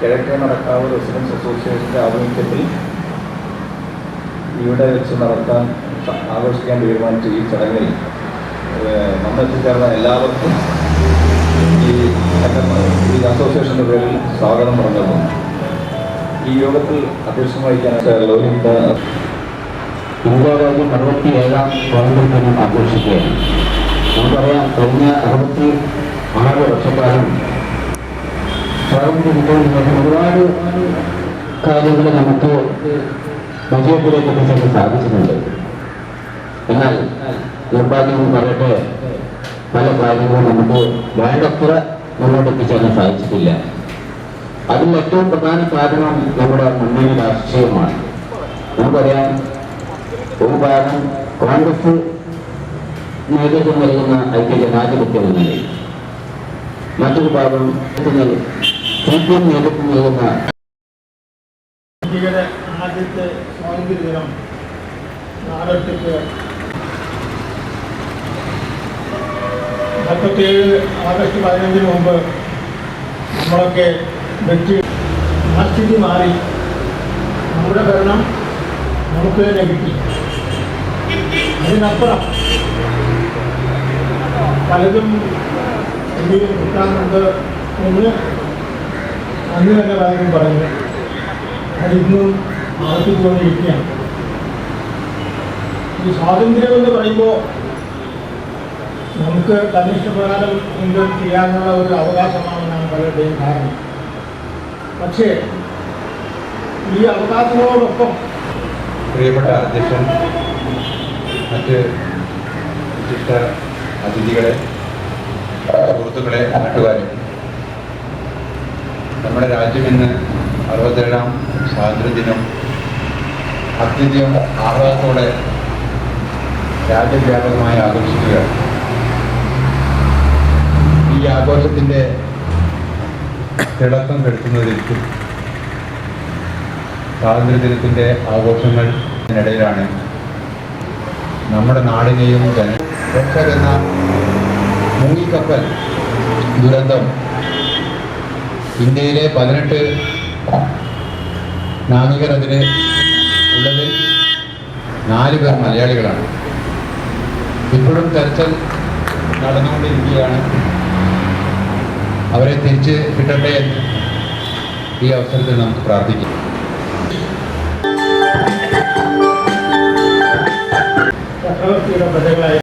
കിഴക്കേ നടക്കാവ് റെസിഡൻസ് അസോസിയേഷൻ്റെ ആഭിമുഖ്യത്തിൽ ഇവിടെ വെച്ച് നടത്താൻ ആഘോഷിക്കാൻ തീരുമാനിച്ച ഈ ചടങ്ങിൽ എത്തിച്ചേർന്ന എല്ലാവർക്കും ഈ അസോസിയേഷൻ്റെ പേരിൽ സ്വാഗതം പറഞ്ഞിരുന്നു. ഈ യോഗത്തിൽ അധ്യക്ഷം വഹിക്കാനായിട്ടുള്ള ഇന്ത്യ രാജ്യം 67ാം സ്വാതന്ത്ര്യ ദിനം ആഘോഷിക്കുകയാണ്. നമുക്കറിയാം, കഴിഞ്ഞ 66 വർഷക്കാലം സ്വാതന്ത്ര്യം കിട്ടുന്നതിന് ശേഷം ഒരുപാട് കാര്യങ്ങൾ നമുക്ക് വിജയത്തിലേക്ക് എത്തിക്കാൻ സാധിച്ചിട്ടുണ്ട്. എന്നാൽ നിർഭാഗ്യം പറയട്ടെ, പല കാര്യങ്ങളും നമുക്ക് വേണ്ടത്ര മുന്നോട്ട് എത്തിച്ചേരാൻ സാധിച്ചിട്ടില്ല. അതിൽ ഏറ്റവും പ്രധാന കാരണം നമ്മുടെ മുന്നണി രാഷ്ട്രീയമാണ്. നമുക്കറിയാം, ഒരു ഭാഗം കോൺഗ്രസ് നേതൃത്വം നൽകുന്ന ഐക്യജനാധിപത്യ മുന്നണി, മറ്റൊരു ഭാഗം CPM നേതൃത്വം നൽകുന്ന ആദ്യത്തെ സ്വാതന്ത്ര്യ ദിനം നാടകത്തിക്ക് 47 ആഗസ്റ്റ് 15 മുമ്പ് നമ്മളൊക്കെ വെച്ച് ആ സ്ഥിതി മാറി. നമ്മുടെ ഭരണം നമുക്ക് തന്നെ കിട്ടി. അതിനപ്പുറം പലതും ഇന്ത്യയിൽ കിട്ടാനുണ്ട് എന്ന് അന്ന് തന്നെ പലരും പറഞ്ഞു. അതിന്നും ആവർത്തിച്ചുകൊണ്ടിരിക്കുകയാണ്. ഈ സ്വാതന്ത്ര്യം എന്ന് പറയുമ്പോൾ നമുക്ക് തന്നിഷ്ടപ്രകാരം എന്തും ചെയ്യാനുള്ള ഒരു അവകാശമാണെന്നാണ് പലരുടെയും ധാരണ. പക്ഷേ ഈ അവകാശങ്ങളോടൊപ്പം പ്രിയപ്പെട്ട അധ്യക്ഷൻ, മറ്റ് വിശിഷ്ട അതിഥികളെ, സുഹൃത്തുക്കളെ, നാട്ടുകാരെ, നമ്മുടെ രാജ്യം ഇന്ന് 67ാം സ്വാതന്ത്ര്യദിനം അത്യധികം ആഹ്ലാദത്തോടെ രാജ്യവ്യാപകമായി ആഘോഷിക്കുകയാണ്. ഈ ആഘോഷത്തിൻ്റെ തിളക്കം കെടുത്തുന്നതിലേക്കും സ്വാതന്ത്ര്യദിനത്തിൻ്റെ ആഘോഷങ്ങളിനിടയിലാണ് നമ്മുടെ നാടിനെയും എന്ന മുങ്ങിക്കപ്പൽ ദുരന്തം ഇന്ത്യയിലെ 18 നാവികർ അതിൽ ഉള്ളതിൽ 4 പേർ മലയാളികളാണ്. ഇപ്പോഴും തെരച്ചിൽ നടന്നുകൊണ്ടിരിക്കുകയാണ്. അവരെ തിരിച്ച് കിട്ടട്ടെ എന്ന് ഈ അവസരത്തിൽ നമുക്ക് പ്രാർത്ഥിക്കാം. ചക്രവർത്തിയുടെ പ്രജകളായ